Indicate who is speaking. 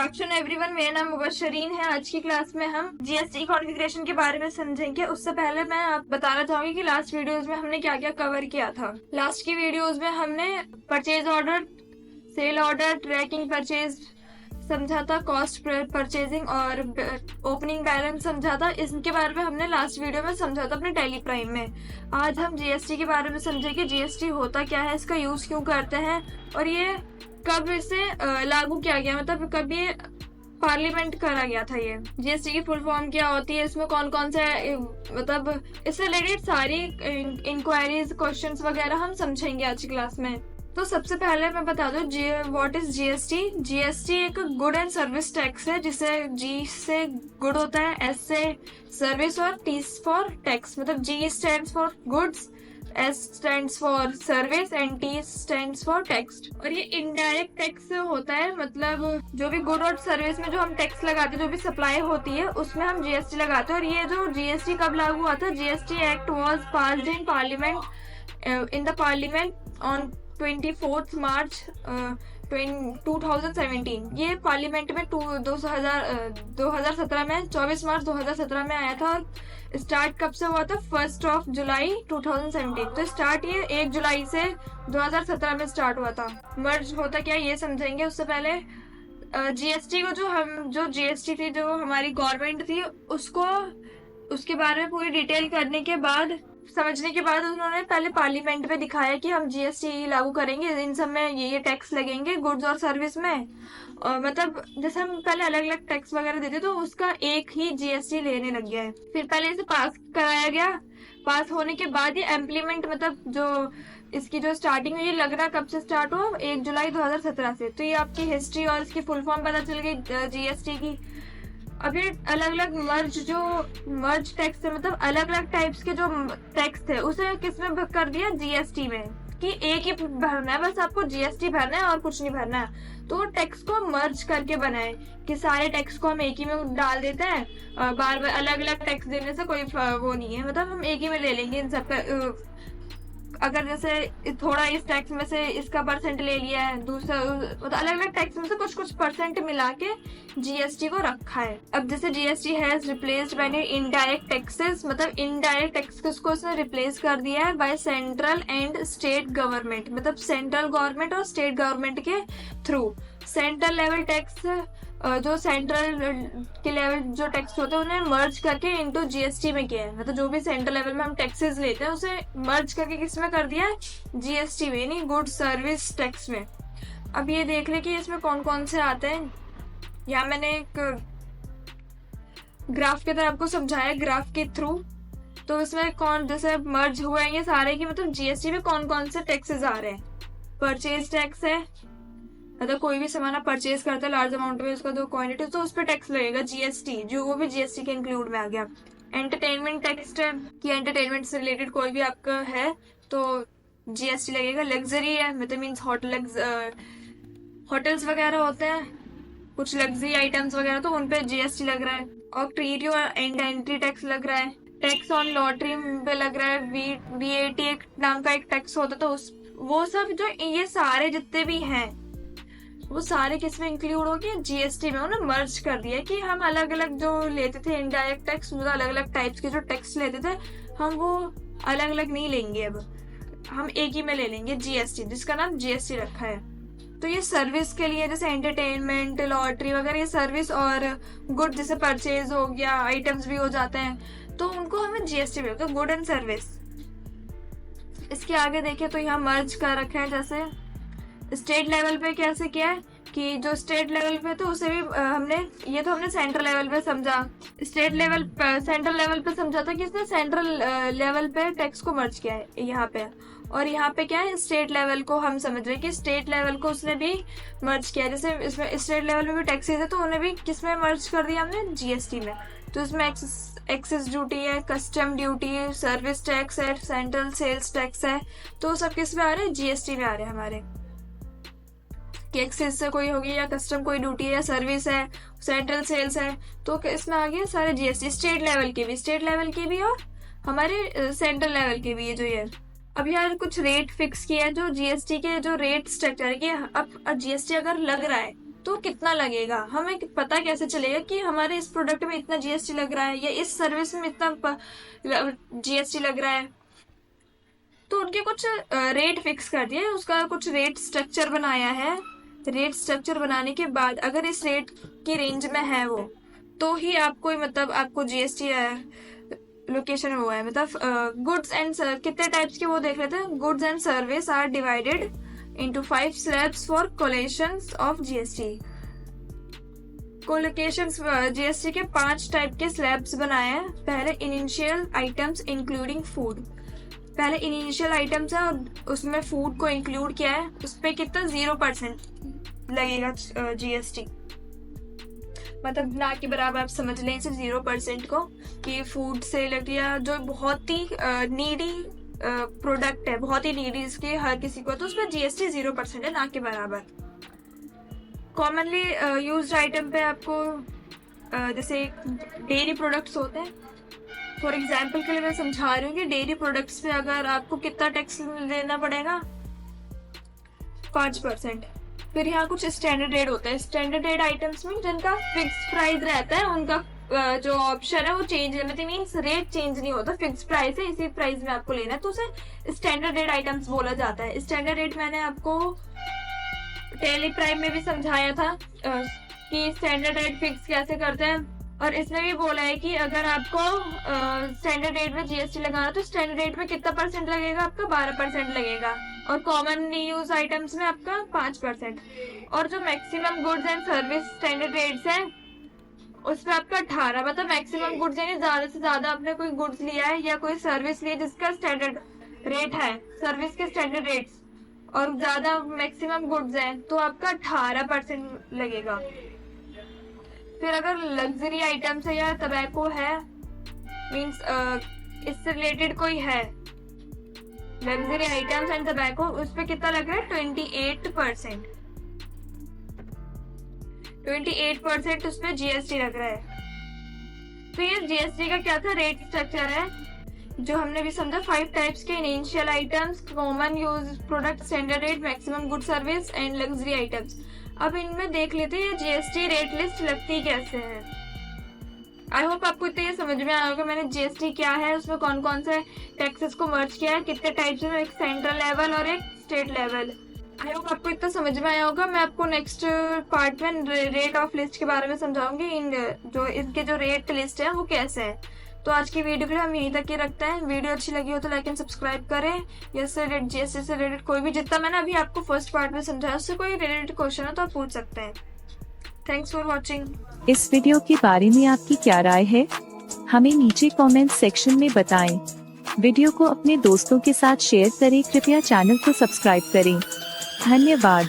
Speaker 1: Afternoon everyone, मेरा नाम मुबशरीन है। आज की क्लास में हम जीएसटी कॉन्फ़िगरेशन के बारे में समझेंगे। उससे पहले मैं आप बताना चाहूंगी कि लास्ट वीडियोस में हमने क्या क्या कवर किया था। लास्ट की वीडियोस में हमने purchase order, sale order, tracking purchase समझा था, कॉस्ट परचेजिंग और ओपनिंग बैलेंस समझा था। इसके बारे में हमने लास्ट वीडियो में समझा था अपने टेली प्राइम में। आज हम जीएसटी के बारे में समझेंगे। जीएसटी होता क्या है, इसका यूज क्यों करते हैं और ये कब इसे लागू किया गया, मतलब कब ये पार्लियामेंट करा गया था। ये जीएसटी की फुल फॉर्म क्या होती है, इसमें कौन कौन से मतलब इससे रिलेटेड सारी इंक्वायरीज, क्वेश्चंस वगैरह हम समझेंगे आज की क्लास में। तो सबसे पहले मैं बता दूं व्हाट इज जीएसटी। जीएसटी एक गुड एंड सर्विस टैक्स है, जिसे जी से गुड होता है, एस से सर्विस और टी फॉर टैक्स। मतलब G stands for goods, S stands for service and T stands for tax। और ये इनडायरेक्ट टैक्स होता है, मतलब जो भी गुड और सर्विस में जो हम टैक्स लगाते हैं, जो भी सप्लाई होती है उसमें हम जीएसटी लगाते हैं। और ये जो जीएसटी कब लागू हुआ था, GST act was passed in parliament in the parliament on 24 मार्च 2017। ये पार्लियामेंट में 2017 में 24 मार्च 2017 में आया था। स्टार्ट कब से हुआ था, 1 जुलाई 2017। तो स्टार्ट ये 1 जुलाई से 2017 में स्टार्ट हुआ था। मर्ज होता क्या ये समझेंगे। उससे पहले जीएसटी को जो जीएसटी थी, जो हमारी गवर्नमेंट थी, उसके बारे में पूरी डिटेल करने के बाद, समझने के बाद उन्होंने पहले पार्लियामेंट में दिखाया कि हम जीएसटी लागू करेंगे, इन सब में ये टैक्स लगेंगे गुड्स और सर्विस में। और मतलब जैसे हम पहले अलग अलग टैक्स वगैरह देते तो उसका एक ही जीएसटी लेने लग गया है। फिर पहले इसे पास कराया गया। पास होने के बाद ये इम्प्लीमेंट, मतलब जो इसकी जो स्टार्टिंग हुई, लगना कब से स्टार्ट हुआ, 1 जुलाई 2017 से। तो ये आपकी हिस्ट्री और इसकी फुल फॉर्म पता चल गई जीएसटी की। अब ये अलग अलग मर्ज टैक्स है, मतलब अलग अलग टाइप्स के जो टैक्स थे उसे किसमें कर दिया, जीएसटी में, कि एक ही भरना है, बस आपको जीएसटी भरना है और कुछ नहीं भरना है। तो टैक्स को मर्ज करके बनाए कि सारे टैक्स को हम एक ही में डाल देते हैं, बार बार अलग अलग टैक्स देने से कोई वो नहीं है, मतलब हम एक ही में ले लेंगे इन सब। अगर जैसे थोड़ा इस टैक्स में से इसका परसेंट ले लिया है, दूसरा मतलब अलग अलग टैक्स में से कुछ कुछ परसेंट मिला के जीएसटी को रखा है। अब जैसे GST has replaced by indirect taxes, मतलब इनडायरेक्ट टैक्सेस को उसने रिप्लेस कर दिया है by central and state government, मतलब सेंट्रल गवर्नमेंट और स्टेट गवर्नमेंट के थ्रू। सेंट्रल लेवल टैक्स, जो सेंट्रल के लेवल जो टैक्स होते हैं उन्हें मर्ज करके इनटू जीएसटी में किया है। मतलब जो भी सेंट्रल लेवल में हम टैक्सेस लेते हैं उसे मर्ज करके किस में कर दिया है, जीएसटी में, नहीं गुड सर्विस टैक्स में। अब ये देख ले कि इसमें कौन कौन से आते हैं। यहाँ मैंने एक ग्राफ की तरह आपको समझाया, ग्राफ के थ्रू। तो इसमें कौन जैसे मर्ज हुए हैं ये सारे की, मतलब जीएसटी में कौन कौन से टैक्सेस आ रहे हैं। परचेज टैक्स है, मतलब कोई भी सामान आप परचेज करते हैं लार्ज अमाउंट में, उसका जो क्वांटिटी, तो उस पर टैक्स लगेगा जीएसटी, जो वो भी जीएसटी के इंक्लूड में आ गया। एंटरटेनमेंट टैक्स है कि एंटरटेनमेंट से रिलेटेड कोई भी आपका है तो जीएसटी लगेगा। लग्जरी है, मतलब मीन्स होटल्स वगैरह होते हैं, कुछ लग्जरी आइटम्स वगैरह, तो उन पे जीएसटी लग रहा है। और क्रिएटिव एंड एंट्री टैक्स लग रहा है। टैक्स ऑन लॉटरी पे लग रहा है। वीएटी एक नाम का एक टैक्स होता था, वो सब जो ये सारे जितने भी हैं वो सारे किसमें इंक्लूड हो गए, जीएसटी में। उन्होंने मर्ज कर दिया कि हम अलग अलग जो लेते थे इनडायरेक्ट टैक्स, मतलब अलग अलग टाइप्स के जो टैक्स लेते थे, हम वो अलग अलग नहीं लेंगे, अब हम एक ही में ले लेंगे जीएसटी, जिसका नाम जीएसटी रखा है। तो ये सर्विस के लिए, जैसे एंटरटेनमेंट, लॉटरी वगैरह, ये सर्विस और गुड जैसे परचेज हो गया, आइटम्स भी हो जाते हैं, तो उनको हमें जीएसटी मिलता है, गुड एंड सर्विस। इसके आगे देखें तो यहाँ मर्ज कर रखे हैं। जैसे स्टेट लेवल पे कैसे किया है कि जो स्टेट लेवल पे तो उसे भी हमने, ये तो हमने सेंट्रल लेवल पे समझा, सेंट्रल लेवल पे समझा था कि इसने सेंट्रल लेवल पे टैक्स को मर्ज किया है यहाँ पे। और यहाँ पे क्या है, स्टेट लेवल को हम समझ रहे हैं कि स्टेट लेवल को उसने भी मर्ज किया। जैसे इसमें स्टेट लेवल में भी टैक्सेस है तो उन्हें भी किसमें मर्ज कर दिया हमने, जीएसटी में। तो इसमें एक्सेस ड्यूटी है, कस्टम ड्यूटी है, सर्विस टैक्स है, सेंट्रल सेल्स टैक्स है, तो सब किस में आ रहे हैं, जीएसटी में आ रहे हैं हमारे। कि एक्सेस से कोई होगी या कस्टम कोई ड्यूटी है या सर्विस है, सेंट्रल सेल्स है, तो इसमें आ गया सारे जीएसटी। स्टेट लेवल के भी और हमारे सेंट्रल लेवल के भी, ये जो ये अब यार कुछ रेट फिक्स किया है, जो जीएसटी के जो रेट स्ट्रक्चर है कि अब जीएसटी अगर लग रहा है तो कितना लगेगा, हमें पता कैसे चलेगा कि हमारे इस प्रोडक्ट में इतना जीएसटी लग रहा है या इस सर्विस में इतना जीएसटी लग रहा है। तो उनके कुछ रेट फिक्स कर दिए, उसका कुछ रेट स्ट्रक्चर बनाया है। रेट स्ट्रक्चर बनाने के बाद अगर इस रेट की रेंज में है वो, तो ही आपको मतलब आपको जीएसटी लोकेशन हुआ है। मतलब गुड्स एंड कितने टाइप्स के वो देख लेते हैं। Goods and service are divided into 5 slabs for collections of GST. Collocations GST के 5 टाइप के स्लैब्स बनाए हैं। पहले इनिशियल आइटम्स इंक्लूडिंग फूड। पहले इनिशियल आइटम्स है और उसमें फूड को इंक्लूड किया है, उस पर कितना 0% लगेगा जीएसटी। मतलब ना के बराबर आप समझ लें इसे 0% को, कि फूड से लग गया जो बहुत ही नीडी प्रोडक्ट है, बहुत ही नीडी इसके हर किसी को, तो उसमें जीएसटी 0% है, ना के बराबर। कॉमनली यूज्ड आइटम पे आपको जैसे डेयरी प्रोडक्ट्स होते हैं, फॉर एग्जाम्पल के लिए मैं समझा रही हूँ कि डेयरी प्रोडक्ट्स पे अगर आपको कितना टैक्स देना पड़ेगा, 5%। फिर यहाँ कुछ स्टैंडर्ड रेट होता है। स्टैंडर्ड रेट आइटम्स में जिनका फिक्स प्राइस रहता है, उनका जो ऑप्शन है वो चेंज है, मीन्स रेट चेंज नहीं होता, फिक्स प्राइस है, इसी प्राइस में आपको लेना है, तो उसे स्टैंडर्ड रेट आइटम्स बोला जाता है। स्टैंडर्ड रेट मैंने आपको टेली प्राइम में भी समझाया था कि स्टैंडर्ड रेट फिक्स कैसे करते हैं, और इसमें भी बोला है कि अगर आपको स्टैंडर्ड रेट में जीएसटी लगाना तो स्टैंडर्ड रेट में कितना परसेंट लगेगा, आपका 12% लगेगा, और कॉमनली यूज आइटम्स में आपका 5%। और जो maximum goods and service standard rates है उसमें आपका 18, मतलब मैक्सिमम गुड्स यानी ज्यादा से ज्यादा आपने कोई गुड्स लिया है या कोई सर्विस ली जिसका स्टैंडर्ड रेट है, सर्विस के स्टैंडर्ड रेट्स, और ज्यादा मैक्सिमम गुड्स है तो आपका 18% लगेगा। फिर अगर लग्जरी आइटम्स है या टबैको है, मीन्स इससे रिलेटेड कोई है, लग्जरी आइटम्स एंड टबैको, उस पर कितना लग रहा है 28%। 28% उस पर जीएसटी लग रहा है। तो ये जीएसटी का क्या था, रेट स्ट्रक्चर है जो हमने भी समझा। 5 टाइप्स के initial items, common use product, standard rate, maximum good service and luxury items. अब इनमें देख लेते हैं ये जीएसटी रेट लिस्ट लगती कैसे है। आई होप आपको इतना ये समझ में आया होगा मैंने जीएसटी क्या है, उसमें कौन कौन से टैक्सेस को मर्ज किया है, कितने टाइप्स हैं, एक सेंट्रल लेवल और एक स्टेट लेवल। आई होप आपको इतना समझ में आया होगा। मैं आपको नेक्स्ट पार्ट में रेट ऑफ लिस्ट के बारे में समझाऊंगी, जो इनके जो रेट लिस्ट है वो कैसे है। तो आज की वीडियो के लिए हम यहीं तक ही रखते हैं। वीडियो अच्छी लगी हो तो लाइक एंड सब्सक्राइब करें। इससे रिलेटेड जीएसटी से रिलेटेड कोई भी, जितना मैंने अभी आपको फर्स्ट पार्ट में समझाया उससे कोई रिलेटेड क्वेश्चन है तो आप पूछ सकते हैं। Thanks for watching.
Speaker 2: इस वीडियो के बारे में आपकी क्या राय है, हमें नीचे कमेंट सेक्शन में बताएं। वीडियो को अपने दोस्तों के साथ शेयर करें। कृपया चैनल को सब्सक्राइब करें। धन्यवाद।